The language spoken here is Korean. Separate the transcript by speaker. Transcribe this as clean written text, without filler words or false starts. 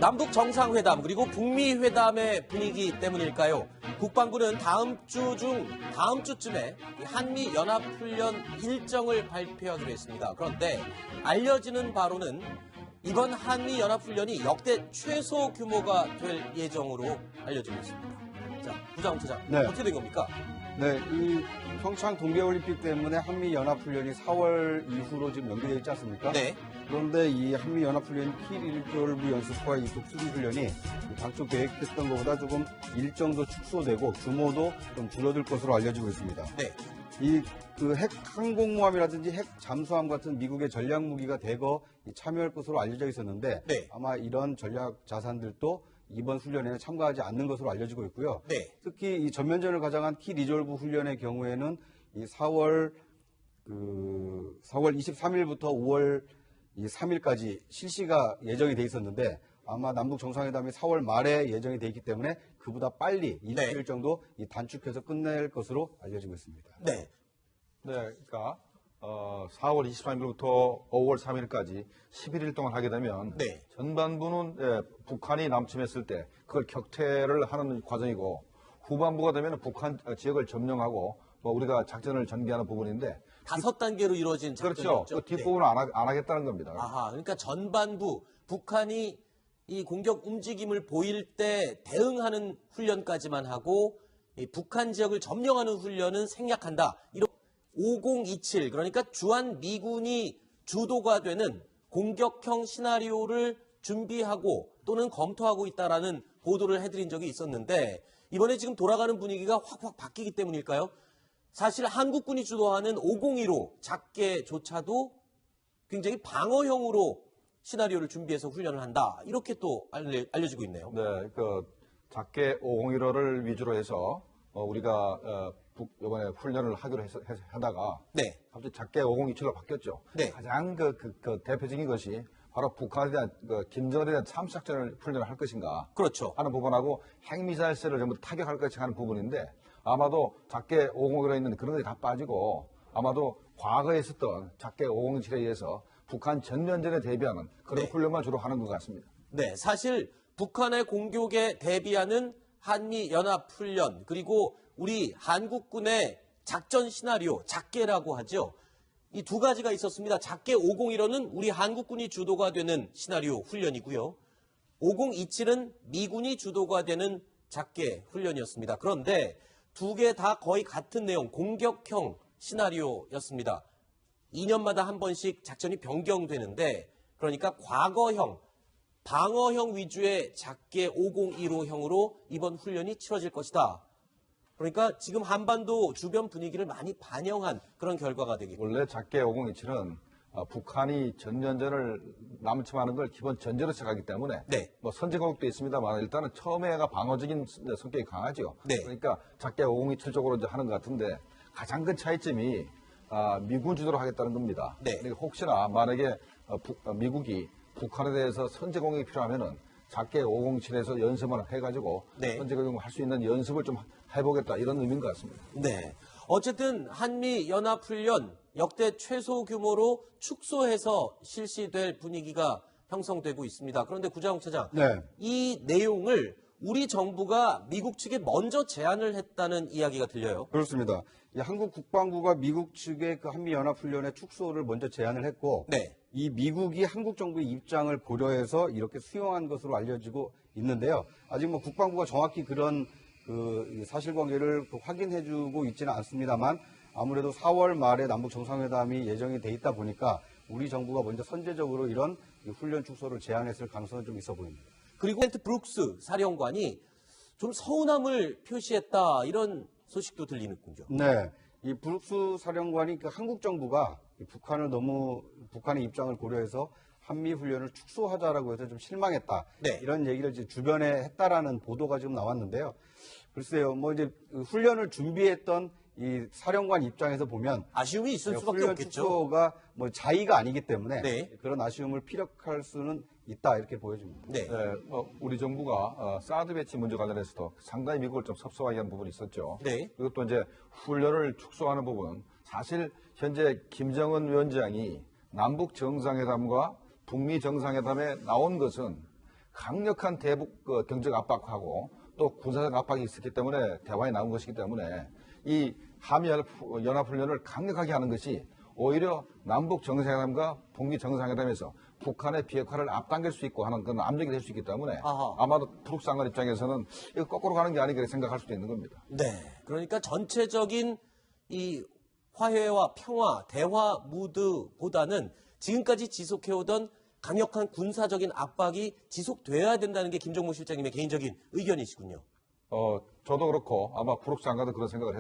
Speaker 1: 남북 정상회담 그리고 북미 회담의 분위기 때문일까요? 국방부는 다음 주쯤에 한미 연합훈련 일정을 발표하기로 했습니다. 그런데 알려지는 바로는 이번 한미 연합훈련이 역대 최소 규모가 될 예정으로 알려지고 있습니다. 자, 부장차장,
Speaker 2: 네.
Speaker 1: 어떻게 된 겁니까?
Speaker 2: 네, 이 평창 동계올림픽 때문에 한미연합훈련이 4월 이후로 지금 연기되어 있지 않습니까?
Speaker 1: 네.
Speaker 2: 그런데 이 한미연합훈련 킬일졸부 연습과 이 독수리훈련이 당초 계획했던 것보다 조금 일정도 축소되고 규모도 좀 줄어들 것으로 알려지고 있습니다.
Speaker 1: 네.
Speaker 2: 이 그 핵 항공모함이라든지 핵 잠수함 같은 미국의 전략 무기가 대거 참여할 것으로 알려져 있었는데
Speaker 1: 네.
Speaker 2: 아마 이런 전략 자산들도 이번 훈련에 참가하지 않는 것으로 알려지고 있고요.
Speaker 1: 네.
Speaker 2: 특히 이 전면전을 가장한 키 리졸브 훈련의 경우에는 이 4월 23일부터 5월 3일까지 실시가 예정이 돼 있었는데 아마 남북 정상회담이 4월 말에 예정이 돼 있기 때문에 그보다 빨리 20일 정도 단축해서 끝낼 것으로 알려지고 있습니다.
Speaker 1: 네.
Speaker 3: 네, 그러니까 4월 23일부터 5월 3일까지 11일 동안 하게 되면
Speaker 1: 네.
Speaker 3: 전반부는 북한이 남침했을 때 그걸 격퇴를 하는 과정이고 후반부가 되면 북한 지역을 점령하고 우리가 작전을 전개하는 부분인데
Speaker 1: 5단계로 이루어진
Speaker 3: 그렇죠.
Speaker 1: 작전이었죠.
Speaker 3: 그 뒷부분은 안 하겠다는 겁니다.
Speaker 1: 아하, 그러니까 전반부 북한이 이 공격 움직임을 보일 때 대응하는 훈련까지만 하고 이 북한 지역을 점령하는 훈련은 생략한다. 이런 5027 그러니까 주한 미군이 주도가 되는 공격형 시나리오를 준비하고 또는 검토하고 있다라는 보도를 해드린 적이 있었는데 이번에 지금 돌아가는 분위기가 확 바뀌기 때문일까요? 사실 한국군이 주도하는 5015 작게조차도 굉장히 방어형으로 시나리오를 준비해서 훈련을 한다. 이렇게 또 알려지고 있네요.
Speaker 3: 네, 작게 5015를 위주로 해서 우리가 이번에 훈련을 하기로 하다가
Speaker 1: 네.
Speaker 3: 갑자기 작게 5027로 바뀌었죠.
Speaker 1: 네.
Speaker 3: 가장 대표적인 것이 바로 북한에 대한 김정은에 대한 참수작전을 훈련을 할 것인가
Speaker 1: 그렇죠.
Speaker 3: 하는 부분하고 핵미사일세를 전부 타격할 것인가 하는 부분인데 아마도 작게 5015에 있는 그런 것이 다 빠지고 아마도 과거에 있었던 작게 5027에 의해서 북한 전면전에 대비하는 그런 훈련만 주로 하는 것 같습니다.
Speaker 1: 네, 사실 북한의 공격에 대비하는 한미연합훈련 그리고 우리 한국군의 작전 시나리오, 작게라고 하죠. 이 두 가지가 있었습니다. 작게 5015는 우리 한국군이 주도가 되는 시나리오 훈련이고요. 5027은 미군이 주도가 되는 작게 훈련이었습니다. 그런데 두 개 다 거의 같은 내용, 공격형 시나리오였습니다. 2년마다 한 번씩 작전이 변경되는데 그러니까 과거형, 방어형 위주의 작게 5015형으로 이번 훈련이 치러질 것이다. 그러니까 지금 한반도 주변 분위기를 많이 반영한 그런 결과가 되겠고.
Speaker 3: 원래 작게 5027은 북한이 전면전을 남침하는 걸 기본 전제로 시작하기 때문에
Speaker 1: 네.
Speaker 3: 선제공격도 있습니다만 일단은 처음에가 방어적인 성격이 강하죠.
Speaker 1: 네.
Speaker 3: 그러니까 작게 5027 쪽으로 이제 하는 것 같은데 가장 큰 차이점이 미군 주도로 하겠다는 겁니다.
Speaker 1: 네.
Speaker 3: 그러니까 혹시나 만약에 미국이 북한에 대해서 선제공격이 필요하면은 작게 507에서 연습을 해가지고
Speaker 1: 네.
Speaker 3: 선제공격을 할 수 있는 연습을 좀 해보겠다 이런 의미인 것 같습니다.
Speaker 1: 네. 어쨌든 한미연합훈련 역대 최소 규모로 축소해서 실시될 분위기가 형성되고 있습니다. 그런데 구자홍 차장,
Speaker 2: 네.
Speaker 1: 이 내용을 우리 정부가 미국 측에 먼저 제안을 했다는 이야기가 들려요.
Speaker 2: 그렇습니다. 이 한국 국방부가 미국 측의 그 한미연합훈련의 축소를 먼저 제안을 했고
Speaker 1: 네.
Speaker 2: 이 미국이 한국 정부의 입장을 고려해서 이렇게 수용한 것으로 알려지고 있는데요. 아직 국방부가 정확히 그런 그 사실관계를 확인해주고 있지는 않습니다만 아무래도 4월 말에 남북 정상회담이 예정이 돼 있다 보니까 우리 정부가 먼저 선제적으로 이런 훈련 축소를 제안했을 가능성은 좀 있어 보입니다.
Speaker 1: 그리고 벤트 브룩스 사령관이 좀 서운함을 표시했다 이런 소식도 들리는군요.
Speaker 2: 네, 이 브룩스 사령관이 한국 정부가 북한의 입장을 고려해서 한미 훈련을 축소하자라고 해서 좀 실망했다.
Speaker 1: 네.
Speaker 2: 이런 얘기를 이제 주변에 했다라는 보도가 지금 나왔는데요. 글쎄요, 이제 훈련을 준비했던 이 사령관 입장에서 보면
Speaker 1: 아쉬움이 있을 수밖에
Speaker 2: 훈련
Speaker 1: 없겠죠.
Speaker 2: 축소가 자의가 아니기 때문에
Speaker 1: 네.
Speaker 2: 그런 아쉬움을 피력할 수는 있다 이렇게 보여집니다.
Speaker 1: 네.
Speaker 3: 우리 정부가 사드 배치 문제 관련해서도 상당히 미국을 좀 섭섭하게 하는 부분이 있었죠.
Speaker 1: 네.
Speaker 3: 그리고 또 이제 훈련을 축소하는 부분, 사실 현재 김정은 위원장이 남북 정상회담과 북미 정상회담에 나온 것은 강력한 대북 경제적 압박하고 또 군사적 압박이 있었기 때문에 대화에 나온 것이기 때문에 이 한미연합훈련을 강력하게 하는 것이 오히려 남북 정상회담과 북미 정상회담에서 북한의 비핵화를 앞당길 수 있고 하는 그런 압력이 될 수 있기 때문에
Speaker 1: 아하.
Speaker 3: 아마도 프룩상관 입장에서는 이거 거꾸로 가는 게 아닌가 생각할 수도 있는 겁니다.
Speaker 1: 네. 그러니까 전체적인 이 화해와 평화, 대화 무드보다는 지금까지 지속해오던 강력한 군사적인 압박이 지속돼야 된다는 게 김정무 실장님의 개인적인 의견이시군요.
Speaker 3: 저도 그렇고 아마 프룩상관도 그런 생각을 했습니다.